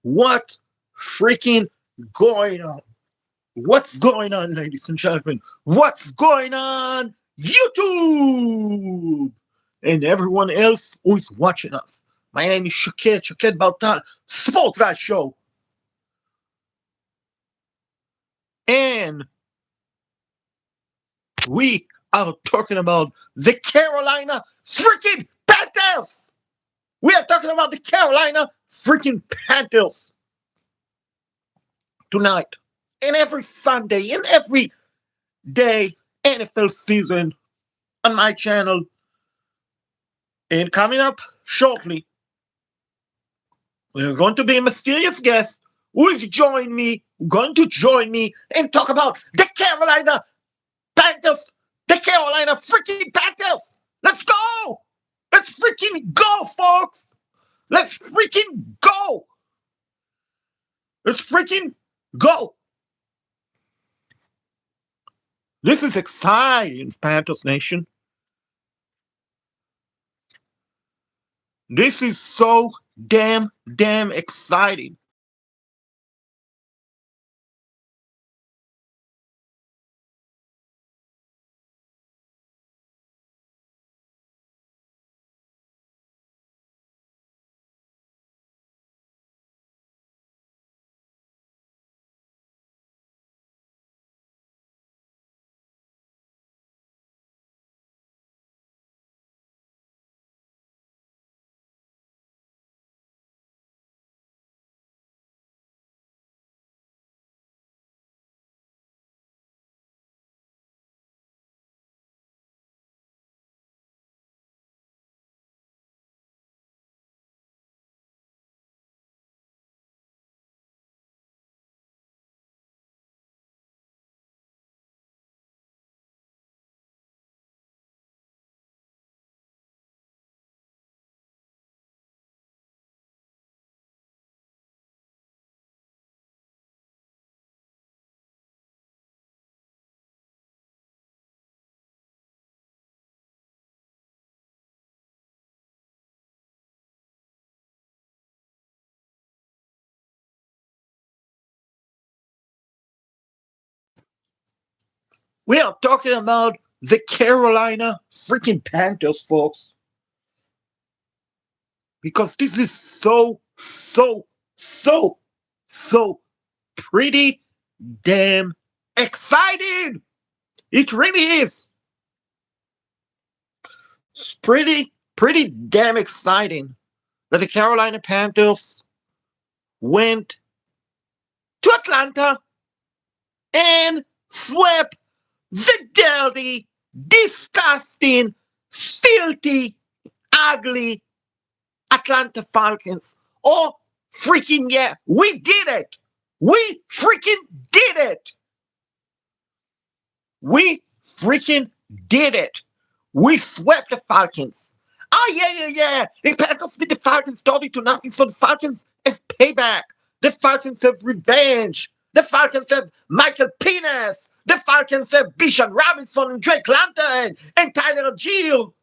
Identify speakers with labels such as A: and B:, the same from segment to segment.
A: What freaking going on? What's going on, ladies and gentlemen? What's going on, YouTube? And everyone else who is watching us. My name is Shaked Baltan, Sports Guy Show. And we are talking about the Carolina freaking Panthers. We are talking about the Carolina freaking Panthers tonight. And every Sunday, and every day, NFL season on my channel. And coming up shortly, we're going to be a mysterious guest who is going to join me and talk about the Carolina Panthers, the Carolina freaking Panthers. Let's go! Let's freaking go, folks! Let's freaking go! Let's freaking go! This is exciting, Panthers Nation. This is so damn exciting. We are talking about the Carolina freaking Panthers, folks. Because this is so pretty damn exciting. It really is. It's pretty damn exciting that the Carolina Panthers went to Atlanta and swept the dirty, disgusting, filthy, ugly Atlanta Falcons. Oh, freaking yeah, we did it. We freaking did it. We freaking did it. We swept the Falcons. Oh, yeah. The Panthers beat the Falcons 30-0. So the Falcons have payback. The Falcons have revenge. The Falcons have Michael Penis. The Falcons have Bijan Robinson and Drake London and Tyler Gill.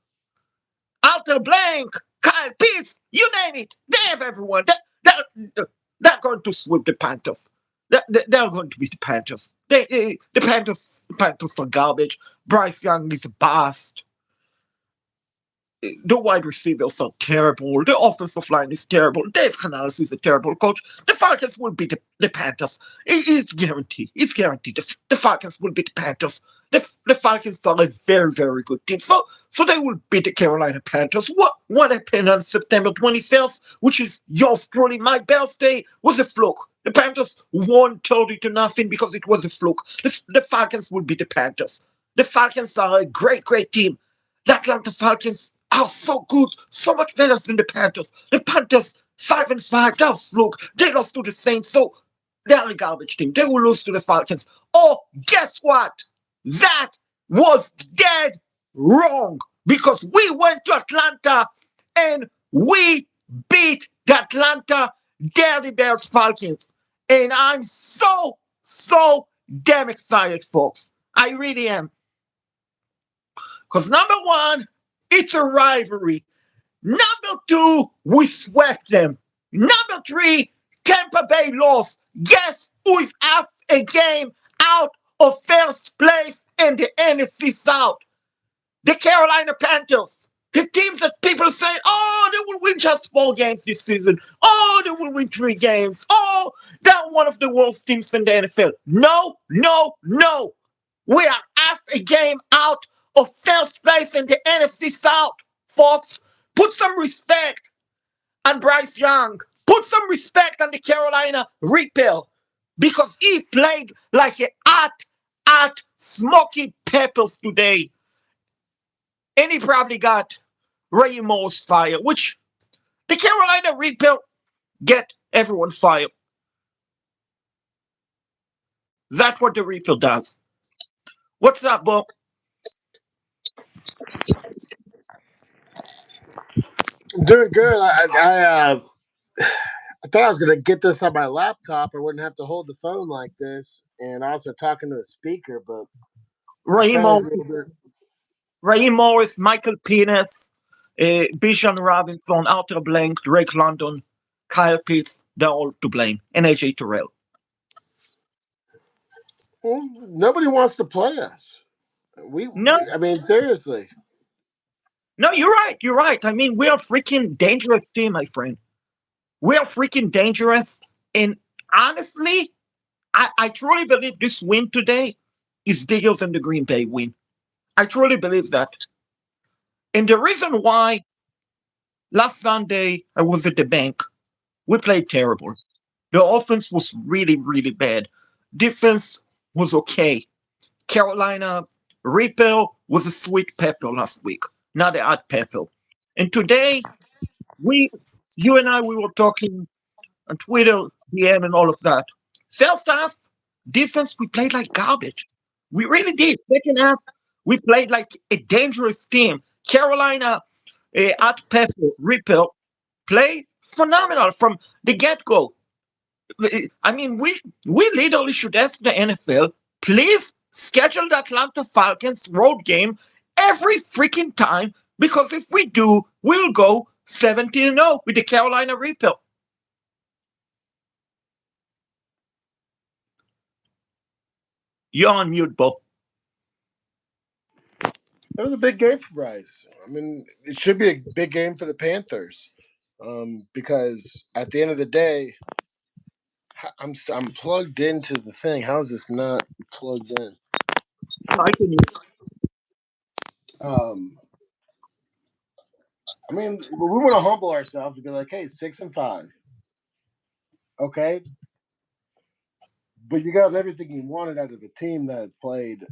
A: Alter Blank, Kyle Pitts, you name it. They have everyone. They're going to sweep the Panthers. They're going to beat the Panthers. The Panthers are garbage. Bryce Young is a bust. The wide receivers are terrible. The offensive line is terrible. Dave Canales is a terrible coach. The Falcons will beat the Panthers. It's guaranteed. It's guaranteed. The Falcons will beat the Panthers. The Falcons are a very good team. So they will beat the Carolina Panthers. What happened on September 21st, which is yours truly, my birthday, was a fluke. The Panthers won 30-0 because it was a fluke. The Falcons will beat the Panthers. The Falcons are a great team. The Atlanta Falcons are so good, so much better than the Panthers. The Panthers 5-5, they're a fluke. They lost to the Saints, so they're a garbage team. They will lose to the Falcons. Oh, guess what? That was dead wrong because we went to Atlanta and we beat the Atlanta Dirty Bears Falcons. And I'm so damn excited, folks. I really am. Because number one, it's a rivalry. Number two, we swept them. Number three, Tampa Bay lost. Guess who is half a game out of first place in the NFC South? The Carolina Panthers. The teams that people say, oh, they will win just 4 games this season. Oh, they will win 3 games. Oh, they're one of the worst teams in the NFL. No, no, no. We are half a game out of first place in the NFC South, folks. Put some respect on Bryce Young. Put some respect on the Carolina Reaper because he played like a hot, smoky peppers today. And he probably got Ray Moore's fire, which the Carolina Reaper get everyone fired. That's what the Reaper does. What's up, Bo?
B: Doing good. I thought I was gonna get this on my laptop. I wouldn't have to hold the phone like this, and also talking to a speaker. But my
A: Ray
B: phone's
A: Moore,
B: a little bit.
A: Ray Morris, Michael Penis, Bijan Robinson, Arthur Blank, Drake London, Kyle Pitts, they're all to blame. And AJ Terrell.
B: Well, nobody wants to play us.
A: No,
B: I mean, seriously.
A: no, you're right. You're right. I mean, we're a freaking dangerous team, my friend. We're freaking dangerous. And honestly, I truly believe this win today is bigger than the Green Bay win. I truly believe that. And the reason why last Sunday I was at the bank, we played terrible. The offense was really, really bad. Defense was okay. Carolina Reaper was a sweet pepper last week, not a hot pepper. And today, we, you and I, we were talking on Twitter, DM, and all of that. First half, defense, we played like garbage. We really did. Second half, we played like a dangerous team. Carolina at Pepper, Ripper, played phenomenal from the get go. I mean, we literally should ask the NFL, please schedule the Atlanta Falcons road game every freaking time because if we do, we'll go 17-0 with the Carolina Reaper. You're on mute, Bo.
B: That was a big game for Bryce. I mean, it should be a big game for the Panthers, because at the end of the day, I'm plugged into the thing. How is this not plugged in?
A: I can hear.
B: Um, I mean, we want to humble ourselves and be like, hey, 6-5, okay, but you got everything you wanted out of a team that played,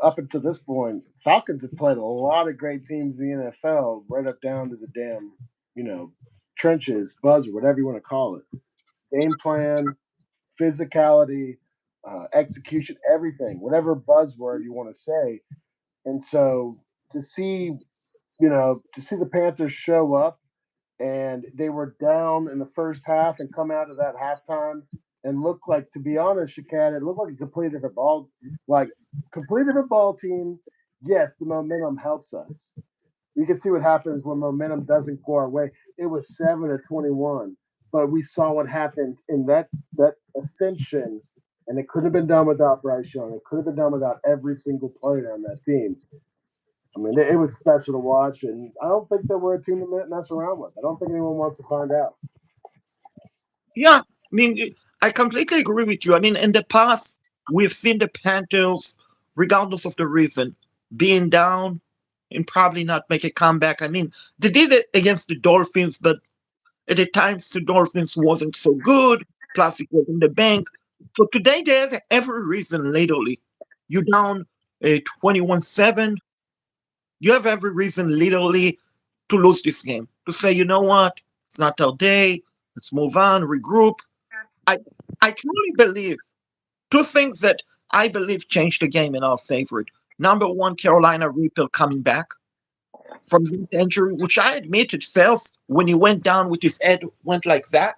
B: up until this point. Falcons have played a lot of great teams in the NFL, right up down to the damn, you know, trenches, buzzer, whatever you want to call it. Game plan, physicality, execution, everything, whatever buzzword you want to say. And so to see, to see the Panthers show up and they were down in the first half and come out of that halftime and look like, to be honest, Shakat, it looked like a completely different ball team. Yes, the momentum helps us. You can see what happens when momentum doesn't go our way. It was 7-21, but we saw what happened in that ascension, and it could have been done without Bryce Young. It could have been done without every single player on that team. I mean, it was special to watch, and I don't think that we're a team to mess around with. I don't think anyone wants to find out.
A: Yeah, I mean, I completely agree with you. I mean, in the past, we've seen the Panthers, regardless of the reason, being down and probably not make a comeback. I mean, they did it against the Dolphins, but at the times the Dolphins wasn't so good. Classic was in the bank. So today they have every reason, literally. You down 21-7. You have every reason, literally, to lose this game. To say, you know what? It's not our day. Let's move on, regroup. I I truly believe two things that I believe changed the game in our favor. Number one, Carolina Reaper coming back from the injury, which I admit at first when he went down with his head went like that.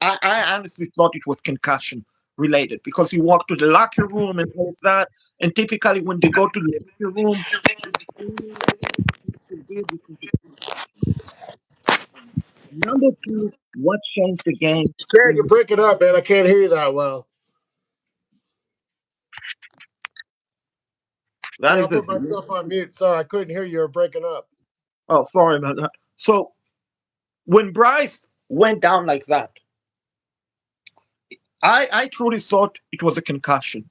A: I honestly thought it was concussion related because he walked to the locker room and all of that. And typically when they go to the locker room, Number two, what changed the game?
B: Yeah, you break it up, man. I can't hear you that well.
A: That
B: Here, I'll
A: is a
B: put
A: zero.
B: myself on mute. Sorry, I couldn't hear you. You're breaking up.
A: Oh, sorry about that. So when Bryce went down like that, I truly thought it was a concussion.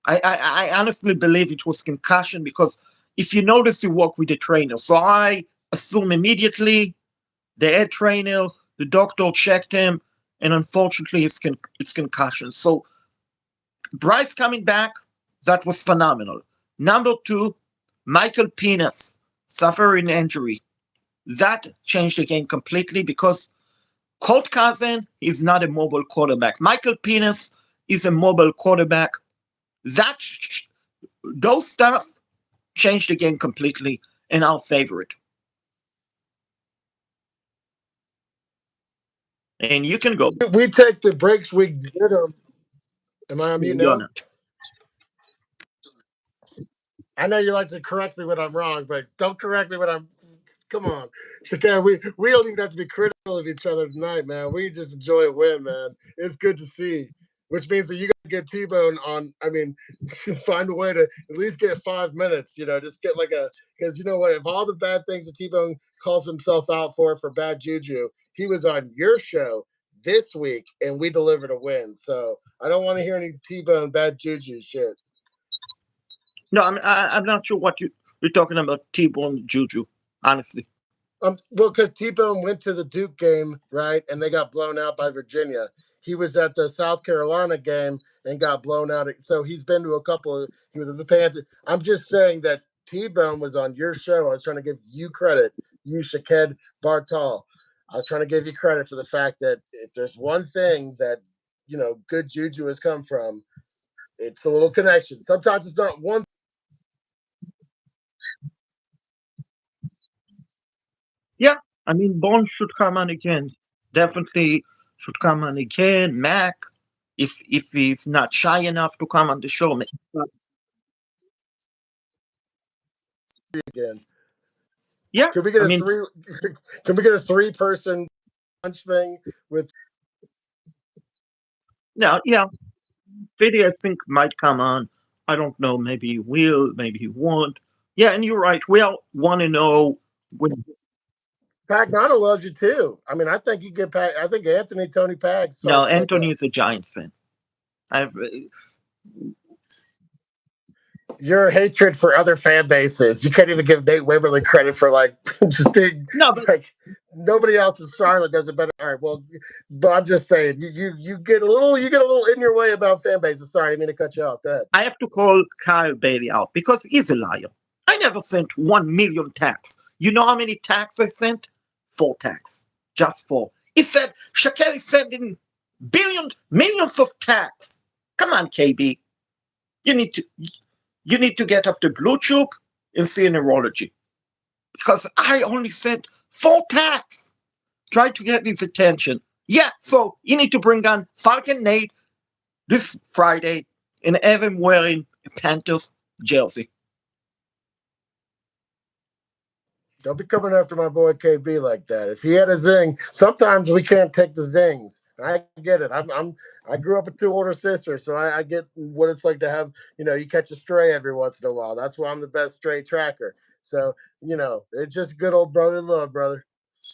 A: I honestly believe it was concussion because if you notice, he walked with the trainer. So I assume immediately the head trainer, the doctor checked him, and unfortunately, it's concussion. So Bryce coming back, that was phenomenal. Number two, Michael Penis suffering injury. That changed the game completely because Colt Cousin is not a mobile quarterback. Michael Penis is a mobile quarterback. That those stuff changed the game completely in our favorite. And you can go.
B: We take the breaks. We get them. Am I on mute
A: You're
B: now?
A: not.
B: I know you like to correct me when I'm wrong, but don't correct me when I'm. Come on, Shakir. We don't even have to be critical of each other tonight, man. We just enjoy a win, man. It's good to see. Which means that you got to get T-Bone on. I mean, find a way to at least get 5 minutes. Just get like a because you know what? If all the bad things that T-Bone calls himself out for bad juju, he was on your show this week and we delivered a win. So I don't want to hear any T-Bone bad juju shit.
A: No, I'm not sure what you're talking about. T-Bone Juju, honestly.
B: Well, because T-Bone went to the Duke game, right, and they got blown out by Virginia. He was at the South Carolina game and got blown out. So he's been to a couple of. He was at the Panthers. I'm just saying that T-Bone was on your show. I was trying to give you credit, you Shaked Bartal. I was trying to give you credit for the fact that if there's one thing that good juju has come from, it's a little connection. Sometimes it's not one.
A: Yeah, I mean, Bond should come on again. Definitely should come on again. Mac, if he's not shy enough to come on the show.
B: Again.
A: Yeah,
B: Can we get
A: I
B: a
A: mean,
B: three? Can we get a three-person punch thing with?
A: now, yeah, Fiddy, I think, might come on. I don't know. Maybe he will, maybe he won't. Yeah, and you're right. We all want to know when.
B: Pagano loves you too. I mean, I think you get Pag. I think Anthony Tony Pag
A: No,
B: starts like
A: Anthony is a Giants fan. I've
B: your hatred for other fan bases. You can't even give Nate Wimberly credit for like just being
A: no, but
B: like nobody else in Charlotte does it better. All right, well, but I'm just saying you get a little in your way about fan bases. Sorry, I didn't mean to cut you off. Go ahead.
A: I have to call Kyle Bailey out because he's a liar. I never sent 1 million tags. You know how many tags I sent? 4 tags. Just 4. He said Shaquille is sending millions of tags. Come on, KB. You need to you need to get off the blue tube and see a neurology. Because I only sent 4 tags. Try to get his attention. Yeah, so you need to bring on Falcon Nate this Friday and have him wearing a Panthers jersey.
B: Don't be coming after my boy KB like that. If he had a zing, sometimes we can't take the zings. I get it. I grew up with 2 older sisters, so I get what it's like to have you catch a stray every once in a while. That's why I'm the best stray tracker. So it's just good old brother love, brother.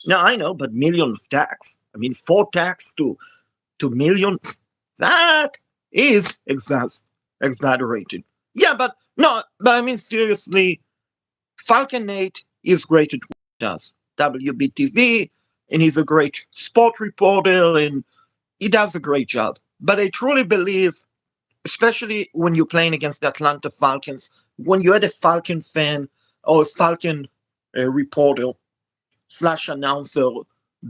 A: Now I know, but million of tags. I mean, 4 tags to millions. That is exaggerated. Yeah, but no, but I mean seriously, Falcon Nate is great at what he does. WBTV, and he's a great sport reporter, and he does a great job. But I truly believe, especially when you're playing against the Atlanta Falcons, when you're a Falcon fan or a Falcon reporter slash announcer,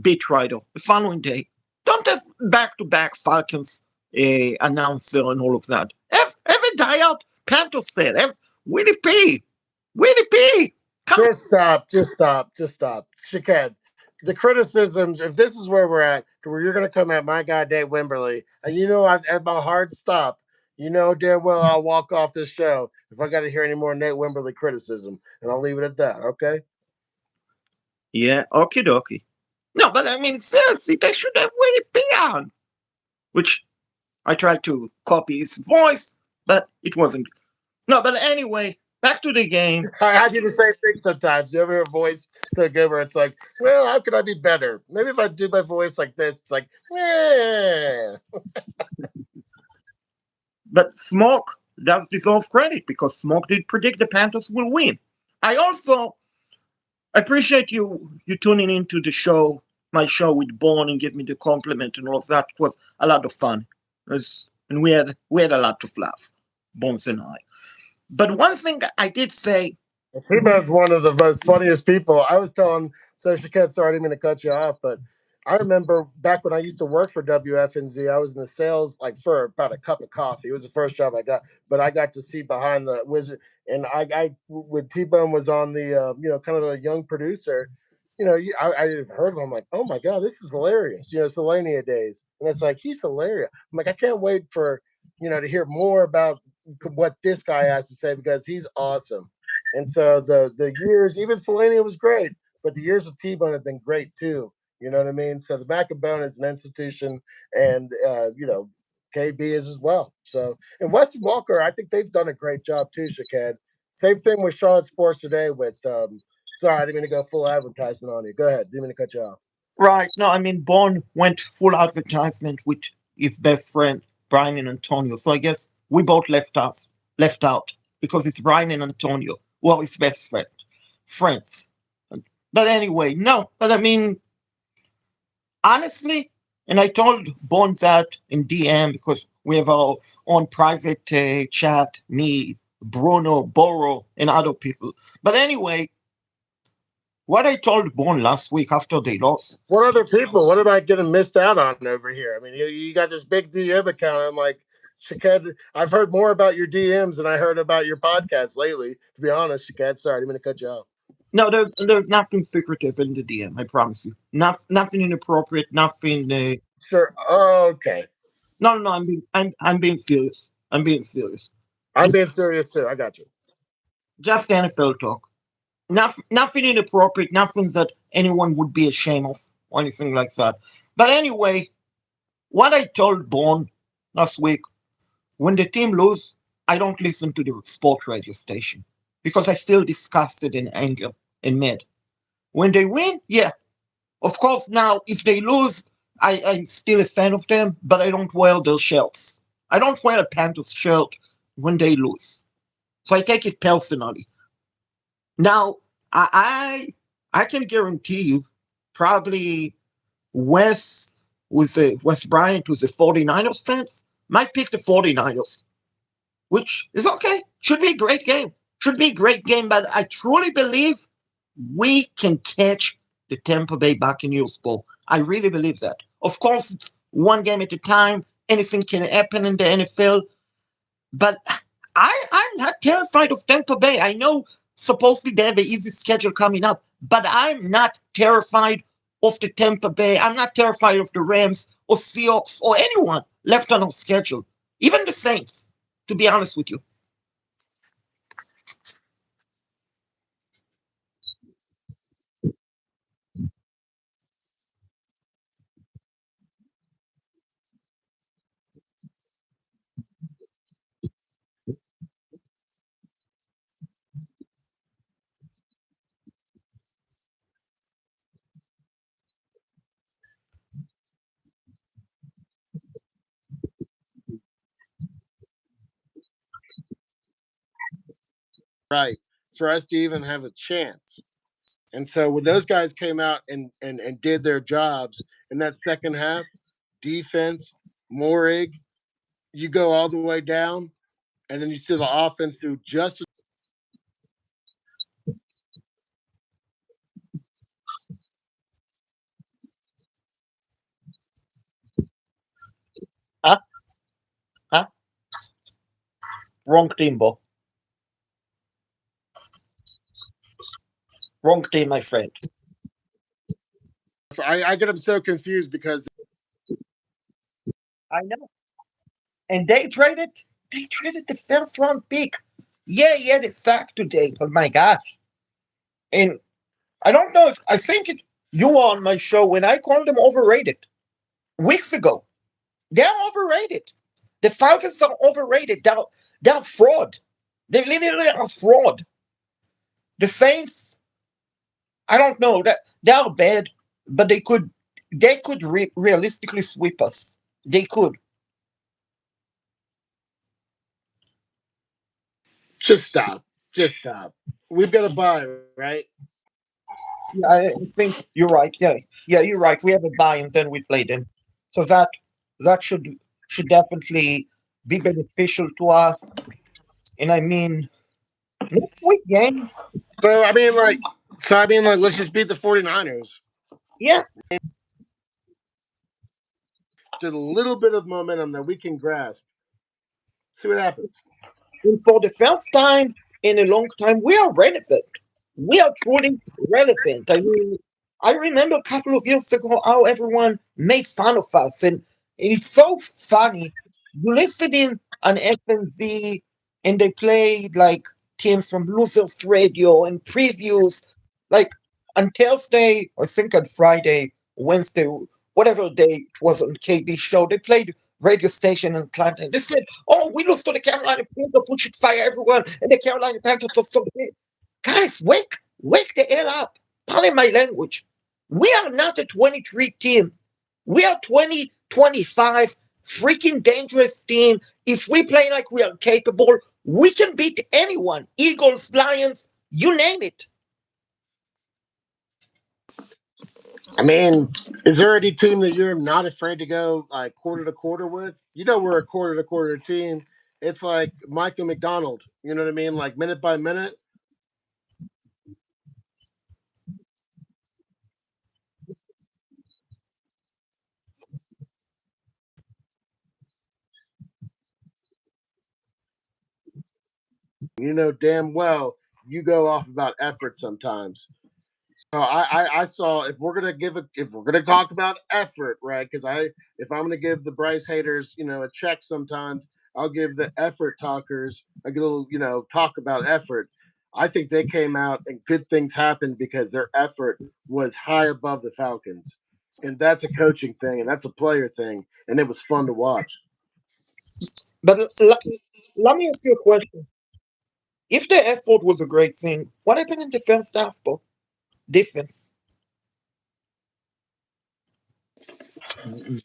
A: beat writer, the following day, don't have back to back Falcons announcer and all of that. Have a diehard Panthers fan. Have Winnie P. Winnie P. Come on.
B: Just stop. Just stop. Just stop. Shaked, the criticisms, if this is where we're at, to where you're going to come at my guy, Dave Wimberly, and at my hard stop, damn well I'll walk off this show if I got to hear any more Nate Wimberly criticism. And I'll leave it at that, okay?
A: Yeah, okie dokie. No, but I mean, seriously, they should have really be on. Which I tried to copy his voice, but it wasn't. No, but anyway, back to the game.
B: I do the same thing sometimes. You ever hear a voice so good where it's like, well, how could I be better? Maybe if I do my voice like this, it's like, yeah.
A: But Smoke does deserve credit because Smoke did predict the Panthers will win. I also appreciate you tuning into the show, my show with Born, and give me the compliment and all of that. It was a lot of fun. And we had a lot of laugh, Bones and I. But one thing I did say,
B: T-Bone's one of the most funniest people. I was telling Social Cat, sorry, I didn't mean to cut you off, but I remember back when I used to work for WFNZ, I was in the sales like for about a cup of coffee. It was the first job I got, but I got to see behind the wizard. And I when T-Bone was on the, kind of a young producer, I heard him. I'm like, oh my God, this is hilarious. Selenia days. And it's like, he's hilarious. I'm like, I can't wait for, to hear more about what this guy has to say because he's awesome. And so the years, even Selenia was great, but the years with T Bone have been great too. You know what I mean? So the Back and Bone is an institution, and KB is as well. So and Weston Walker, I think they've done a great job too, Shaked. Same thing with Charlotte Sports today with sorry, I didn't mean to go full advertisement on you. Go ahead. Didn't mean to cut you off.
A: right, no, I mean, Born went full advertisement with his best friend, Brian and Antonio. So I guess we both left out because it's Brian and Antonio. Well, his best friends. But anyway, no, but I mean, honestly, and I told Bones that in DM because we have our own private chat, me, Bruno, Boro, and other people. But anyway, what I told Bone last week after they lost.
B: What other people? What am I getting missed out on over here? I mean, you got this big DM account. I'm like, Shaked, I've heard more about your DMs than I heard about your podcast lately. To be honest, Shaked, sorry, I didn't mean to cut you off.
A: No, there's nothing secretive in the DM. I promise you. Nothing inappropriate. Nothing.
B: Sure. Okay.
A: No, no, no. I'm being serious. I'm being serious.
B: I'm being serious too. I got you.
A: Just NFL talk. Nothing inappropriate. Nothing that anyone would be ashamed of or anything like that. But anyway, what I told Bone last week, when the team lose, I don't listen to the sport radio station because I feel disgusted and anger and mad. When they win, yeah, of course, now if they lose, I'm still a fan of them, but I don't wear their shirts. I don't wear a Panthers shirt when they lose. So I take it personally. Now, I can guarantee you, probably Wes Bryant, who's a 49ers fans, might pick the 49ers, which is okay. Should be a great game. Should be a great game, but I truly believe we can catch the Tampa Bay Buccaneers ball. I really believe that. Of course, it's one game at a time. Anything can happen in the NFL, but I'm not terrified of Tampa Bay. I know supposedly they have an easy schedule coming up, but I'm not terrified of the Tampa Bay. I'm not terrified of the Rams or Seahawks or anyone left on our schedule, even the Saints, to be honest with you.
B: Right. For us to even have a chance. And so when those guys came out and did their jobs in that second half, defense, Morig, you go all the way down, and then you see the offense do just
A: Huh? Huh? Wrong team, Bo. Wrong team, my friend.
B: I get them so confused because
A: I know. And they traded the first round pick. Yeah, they sacked today. Oh my gosh. And I don't know if I think it. You were on my show when I called them overrated weeks ago. They're overrated. The Falcons are overrated. They're fraud. They literally are fraud. The Saints, I don't know that they are bad, but they could realistically sweep us. They could.
B: Just stop. Just stop. We've got a buy, right?
A: Yeah, I think you're right. Yeah, yeah, you're right. We have a buy and then we play them, so that should definitely be beneficial to us. And I mean, next week game,
B: So I mean, like, let's just beat the 49ers.
A: yeah.
B: Just a little bit of momentum that we can grasp. See what happens.
A: And for the first time in a long time, we are relevant. We are truly relevant. I mean, I remember a couple of years ago how everyone made fun of us, and it's so funny. You listen in on FNZ, and they played like teams from Losers Radio and previews, like on Thursday, I think on Friday, Wednesday, whatever day it was on KB show, they played radio station in Atlanta. And they said, "Oh, we lost to the Carolina Panthers. We should fire everyone." And the Carolina Panthers are so big. Guys, wake the hell up. Pardon my language. We are not a 23 team. We are 2025 freaking dangerous team. If we play like we are capable, we can beat anyone. Eagles, Lions, you name it.
B: I mean, is there any team that you're not afraid to go like quarter to quarter with? You know, we're a quarter to quarter team. It's like Michael McDonald. You know what I mean? Like minute by minute. You know damn well you go off about effort sometimes. So I saw if we're gonna talk about effort, right? Because if I'm gonna give the Bryce haters, a check sometimes, I'll give the effort talkers a little, talk about effort. I think they came out and good things happened because their effort was high above the Falcons. And that's a coaching thing and that's a player thing. And it was fun to watch.
A: But let me ask you a question. If the effort was a great thing, what happened in the first half, bro? Defense.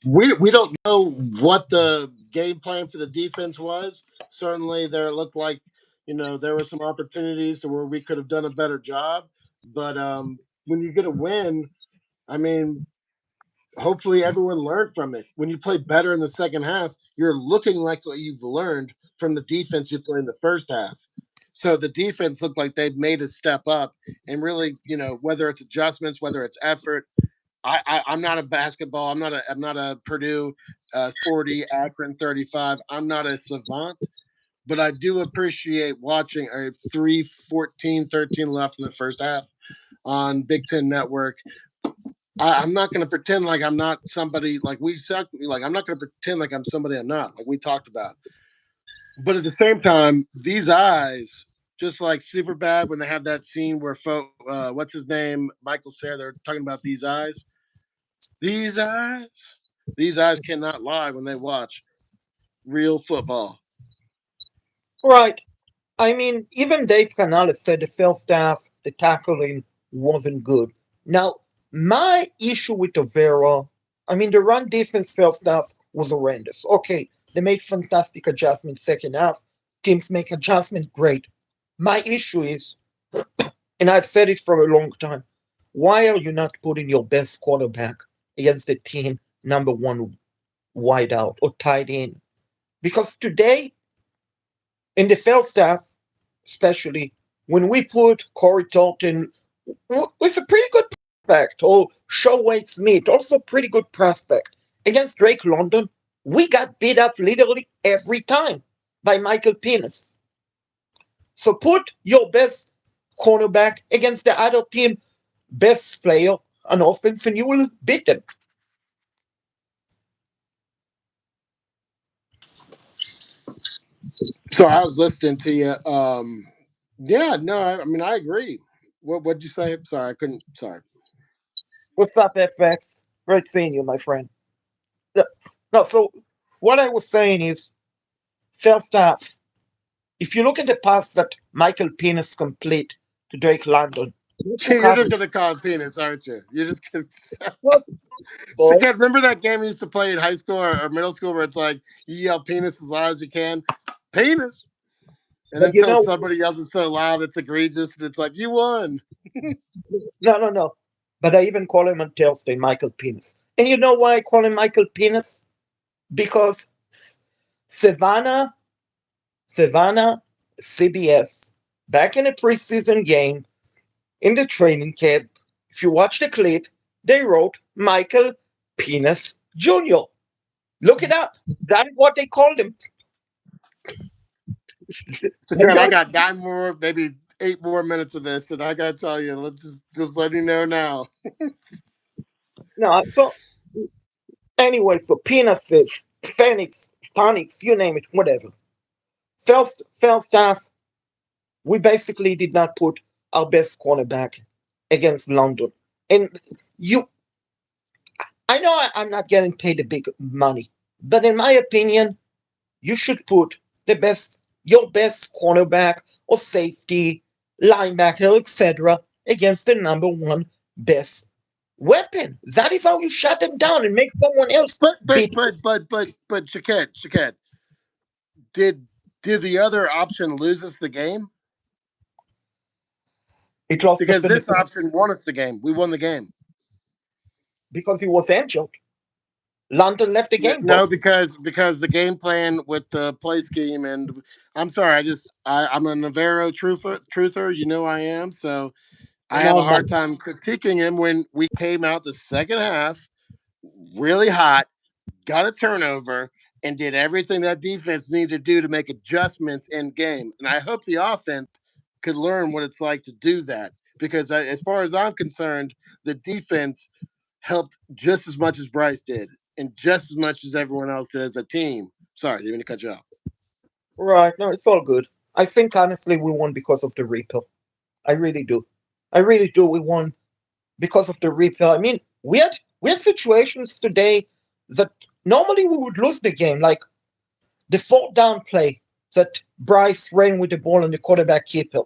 B: We don't know what the game plan for the defense was. Certainly, there looked like there were some opportunities to where we could have done a better job. But when you get a win, I mean, hopefully everyone learned from it. When you play better in the second half, you're looking like what you've learned from the defense you played in the first half. So the defense looked like they'd made a step up, and really, whether it's adjustments, whether it's effort, I'm not a basketball. I'm not a Purdue 40, Akron 35. I'm not a savant, but I do appreciate watching a 3:14, 13 left in the first half on Big Ten Network. I'm not going to pretend like I'm not somebody like we suck. Like I'm not going to pretend like I'm somebody I'm not. Like we talked about. But at the same time, these eyes, just like super bad when they have that scene where what's his name, Michael Cera, they're talking about these eyes. These eyes, these eyes cannot lie when they watch real football.
A: Right. I mean, even Dave Canales said the first half, the tackling wasn't good. Now, my issue with Overa, I mean, the run defense first half was horrendous. Okay, they made fantastic adjustments second half. Teams make adjustments, great. My issue is, and I've said it for a long time, why are you not putting your best quarterback against the team number one wideout or tight end? Because today, in the first half, especially when we put Corey Dalton, it's a pretty good prospect, or Showway Smith, also pretty good prospect, against Drake London, we got beat up literally every time by Michael Penis. So put your best cornerback against the other team best player on offense and you will beat them.
B: So I was listening to you. Yeah, no, I mean I agree. What'd you say? Sorry, I couldn't. Sorry.
A: What's up, FX? Great seeing you, my friend. No, no, so what I was saying is, first off, if you look at the pass that Michael Penis complete to Drake London, those two
B: You're just
A: passes,
B: gonna call it penis, aren't you? You're just gonna.
A: what, boy?
B: Forget. Remember that game we used to play in high school or middle school where it's like you yell penis as loud as you can, penis, and
A: But
B: then
A: you
B: until
A: know,
B: somebody yells it so loud it's egregious and it's like you won.
A: no, no, no. But I even call him on Thursday Michael Penis. And you know why I call him Michael Penis? Because Savannah, Savannah, CBS, back in a preseason game, in the training camp, if you watch the clip, they wrote Michael Penis Jr. Look it up. That's what they called him.
B: So Ken, I got 9 more, maybe 8 more minutes of this, and I gotta tell you, let's just let you know now.
A: No, so anyway, so Penis is Phoenix, Phonics, you name it, whatever. First half, we basically did not put our best cornerback against London. And you, I know I'm not getting paid the big money, but in my opinion, you should put your best cornerback or safety, linebacker, etc., against the number one best weapon. That is how you shut them down and make someone else
B: But
A: beat you.
B: Shaquette, did did the other option lose us the game?
A: It lost us
B: Because
A: in the
B: this option won us the game. We won the game.
A: because he was injured. London left the game, bro.
B: No, because the game plan with the play scheme and I'm sorry, I'm a Navarro truther. You know I am. So I have
A: No,
B: a
A: no.
B: hard time critiquing him when we came out the second half really hot, got a turnover, and did everything that defense needed to do to make adjustments in game. And I hope the offense could learn what it's like to do that because as far as I'm concerned, the defense helped just as much as Bryce did and just as much as everyone else did as a team. Sorry, didn't mean to cut you off.
A: Right, no, it's all good. I think honestly we won because of the Reaper. I really do. I really do. We won because of the Reaper. I mean, we had situations today that normally we would lose the game, like the fourth down play that Bryce ran with the ball and the quarterback keeper,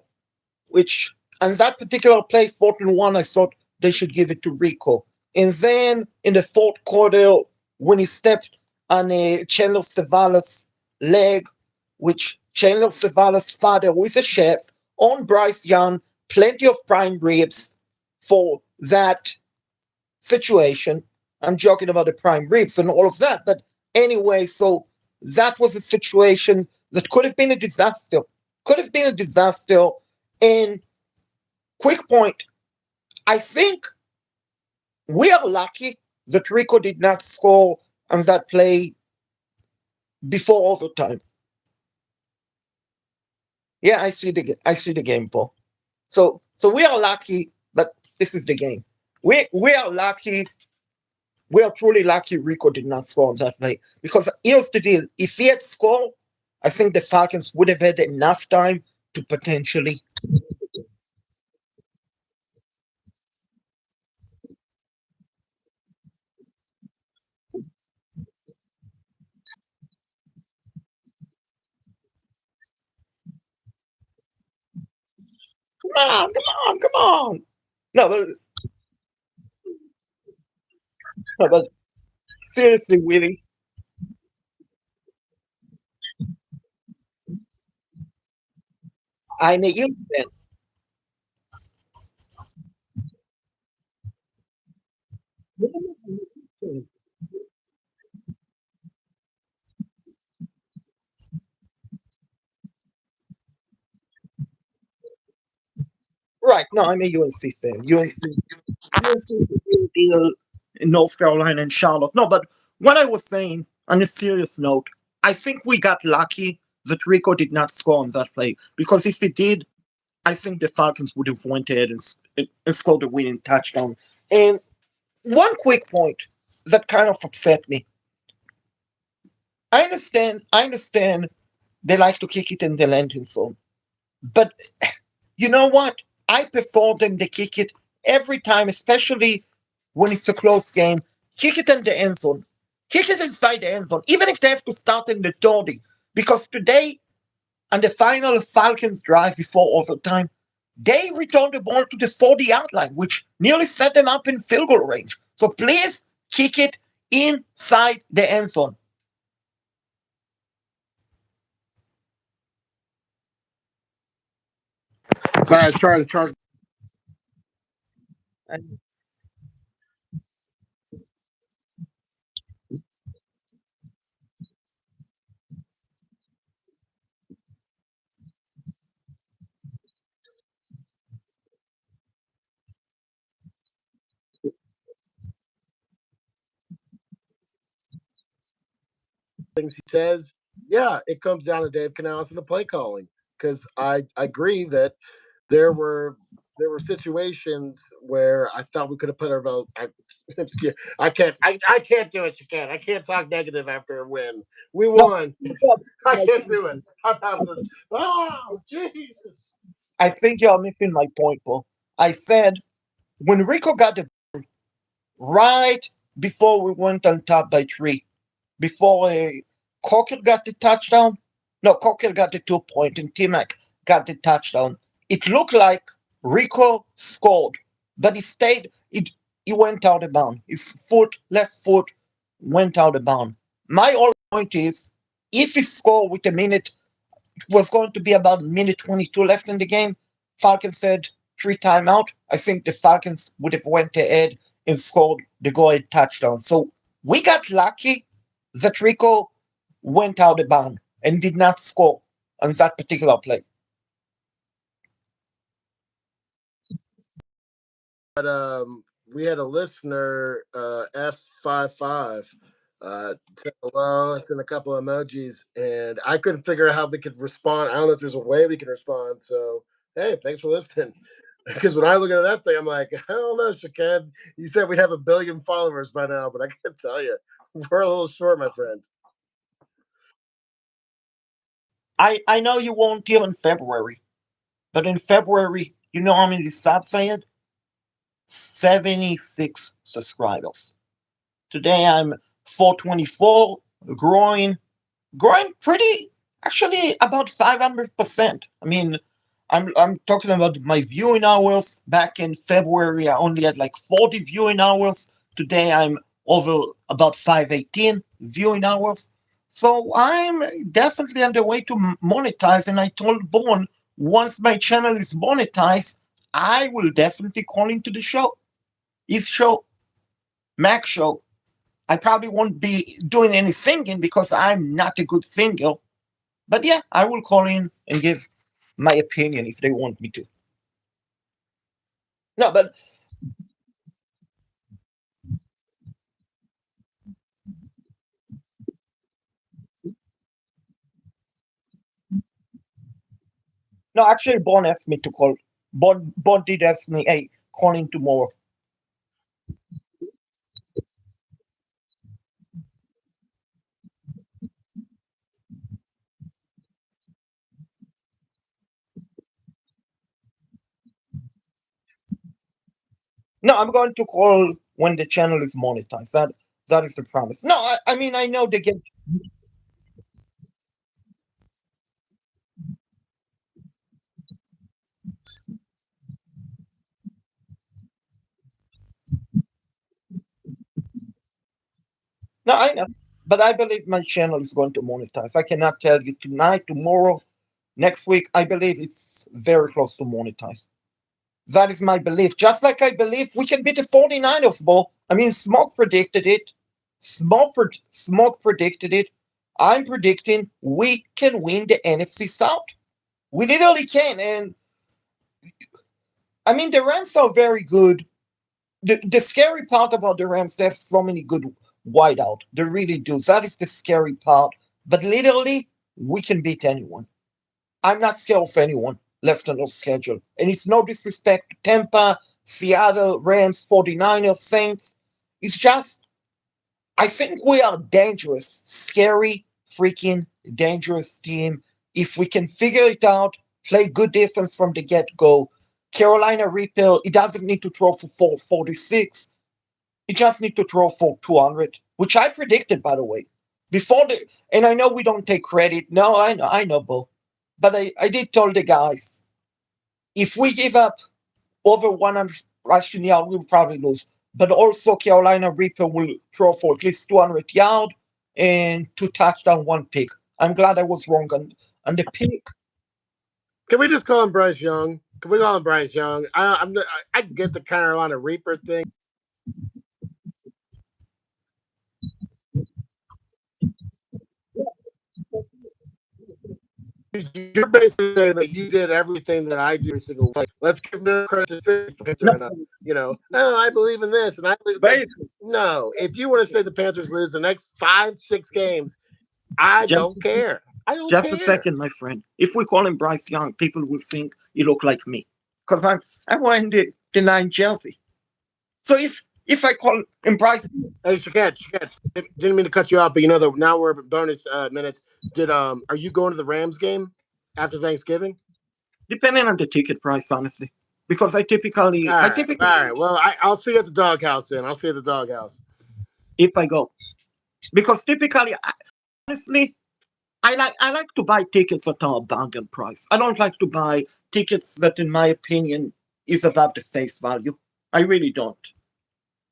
A: which on that particular play, 4th and 1, I thought they should give it to Rico. And then in the fourth quarter, when he stepped on a Chandler Savalas leg, which Chandler Savalas' father, who is a chef, on Bryce Young, plenty of prime ribs for that situation. I'm joking about the prime ribs and all of that. But anyway, so that was a situation that could have been a disaster. Could have been a disaster. And quick point, I think we are lucky that Rico did not score on that play before overtime. Yeah, I see the game, Paul. So we are lucky, but this is the game. We are lucky. We are truly lucky Rico did not score on that play because here's the deal: if he had scored, I think the Falcons would have had enough time to potentially. Come on, come on, come on. No, but seriously, Willie, I'm a Eagles fan. Right. No, I'm a UNC fan. UNC is a big deal in North Carolina and Charlotte. No, but what I was saying, on a serious note, I think we got lucky that Rico did not score on that play because if he did, I think the Falcons would have went ahead and scored a winning touchdown. And one quick point that kind of upset me. I understand they like to kick it in the landing zone. But you know what? I prefer them to kick it every time, especially when it's a close game. Kick it in the end zone. Kick it inside the end zone, even if they have to start in the 30. Because today, on the final Falcons drive before overtime, they returned the ball to the 40-yard line, which nearly set them up in field goal range. So please kick it inside the end zone.
B: Sorry, I was trying to charge.
A: And
B: Things he says, yeah, it comes down to Dave Canales and the play calling. Because I agree that there were there were situations where I thought we could have put our belt. I can't do it. You can't. I can't talk negative after a win. We
A: no,
B: won. I can't do it. I'm having a, oh Jesus.
A: I think you're missing my point, Paul. I said when Rico got the right before we went on top by 3, before Cocker got the touchdown. No, Cocker got the 2 point and T-Mac got the touchdown. It looked like Rico scored, but he stayed. He went out of bounds. His left foot, went out of bounds. My whole point is, if he scored with a minute, it was going to be about a minute 22 left in the game. Falcons said 3 timeout. I think the Falcons would have went ahead and scored the go-ahead touchdown. So we got lucky that Rico went out of bounds and did not score on that particular play.
B: But we had a listener, F55, said hello, sent a couple of emojis, and I couldn't figure out how we could respond. I don't know if there's a way we can respond. So, hey, thanks for listening. Because when I look at that thing, I'm like, I don't know, Shaked. You said we'd have 1 billion followers by now, but I can't tell you. We're a little short, my friend.
A: I know you won't deal in February, but in February, you know how many subs I had? 76 subscribers. Today I'm 424, growing pretty, actually about 500%. I mean, I'm talking about my viewing hours. Back in February, I only had like 40 viewing hours. Today, I'm over about 518 viewing hours. So I'm definitely on the way to monetize. And I told Born, once my channel is monetized, I will definitely call into the show. His show, Max show. I probably won't be doing any singing because I'm not a good singer. But yeah, I will call in and give my opinion if they want me to. No, but no, actually, Bon asked me to call. Bon did ask me, hey, call in tomorrow. No, I'm going to call when the channel is monetized. That is the promise. No, I mean I know they get. No, I know, but I believe my channel is going to monetize. I cannot tell you tonight, tomorrow, next week. I believe it's very close to monetize. That is my belief. Just like I believe we can beat the 49ers, Bo. I mean, Smoke predicted it. Smoke predicted it. I'm predicting we can win the NFC South. We literally can. And I mean, the Rams are very good. The scary part about the Rams, they have so many good wideout. They really do. That is the scary part. But literally, we can beat anyone. I'm not scared of anyone left on our schedule. And it's no disrespect to Tampa, Seattle, Rams, 49ers, Saints. It's just, I think we are dangerous, scary, freaking dangerous team. If we can figure it out, play good defense from the get go. Carolina Reaper, he doesn't need to throw for 446. He just need to throw for 200, which I predicted, by the way. Before the, and I know we don't take credit. No, I know, Bo. But I did tell the guys, if we give up over 100 rushing yard, we'll probably lose. But also Carolina Reaper will throw for at least 200 yard and 2 touchdowns, 1 pick. I'm glad I was wrong on the pick.
B: Can we just call him Bryce Young? Can we call him Bryce Young? I get the Carolina Reaper thing. You're basically saying that you did everything that I do every single way. Let's give no credit to the Panther. And, oh, I believe in this, and I believe that. No, if you want to say the Panthers lose the next 5-6 games, I don't care. I don't
A: Just
B: care.
A: a second, my friend. If we call him Bryce Young, people will think he look like me because I'm wearing the 9 jersey. So if I call him Bryce,
B: hey, Shakat, didn't mean to cut you off, but that now we're at bonus minutes. Are you going to the Rams game after Thanksgiving?
A: depending on the ticket price, honestly, because I typically
B: all right. Well, I'll see you at the doghouse then. I'll see you at the doghouse
A: if I go, because typically, honestly, I like to buy tickets at a bargain price. I don't like to buy tickets that, in my opinion, is above the face value. I really don't.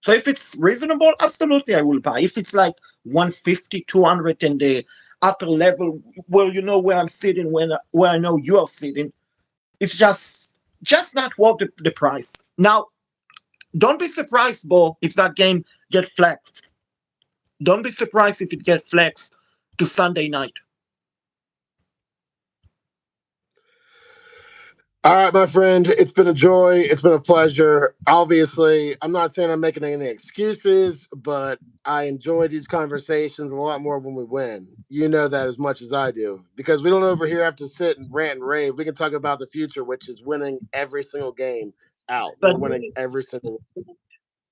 A: So if it's reasonable, absolutely I will buy. If it's like 150, 200 in the upper level, well, you know where I'm sitting, where I know you're sitting, it's just not worth the price. Now, don't be surprised, Bo, if that game get flexed. Don't be surprised if it get flexed to Sunday night.
B: All right, my friend. It's been a joy. It's been a pleasure. Obviously, I'm not saying I'm making any excuses, but I enjoy these conversations a lot more when we win. You know that as much as I do, because we don't over here have to sit and rant and rave. We can talk about the future, which is winning every single game out. We're
A: But
B: winning every single.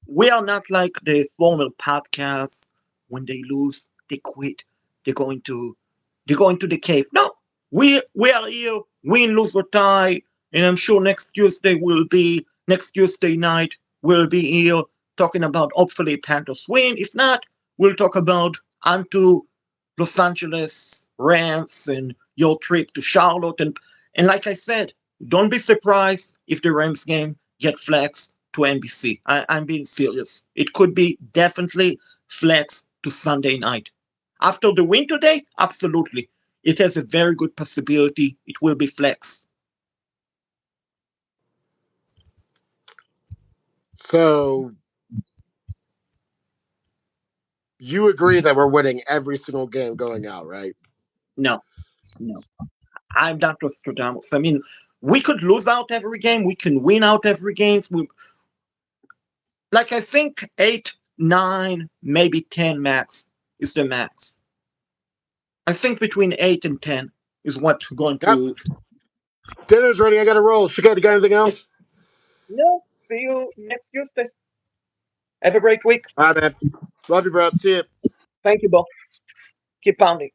A: we are not like the former podcasts. When they lose, they quit. They're going to they're going to the cave. No, we are here, win, lose or tie, and I'm sure next Tuesday night we'll be here talking about hopefully Panthers win. If not, we'll talk about onto Los Angeles Rams and your trip to Charlotte. And like I said, don't be surprised if the Rams game get flexed to NBC. I'm being serious. It could be definitely flexed to Sunday night. After the win today, absolutely. It has a very good possibility it will be flexed.
B: So you agree that we're winning every single game going out, right?
A: No, no. I'm not Nostradamus. I mean, we could lose out every game. We can win out every game. Like I think 8, 9, maybe 10 max is the max. I think between 8 and 10 is what we're going to.
B: Dinner's ready. I got to roll. Shika, you got anything else?
A: No, see you next Tuesday. Have a great week.
B: All right, man. Love you, bro. See you.
A: Thank you, Bob. Keep pounding.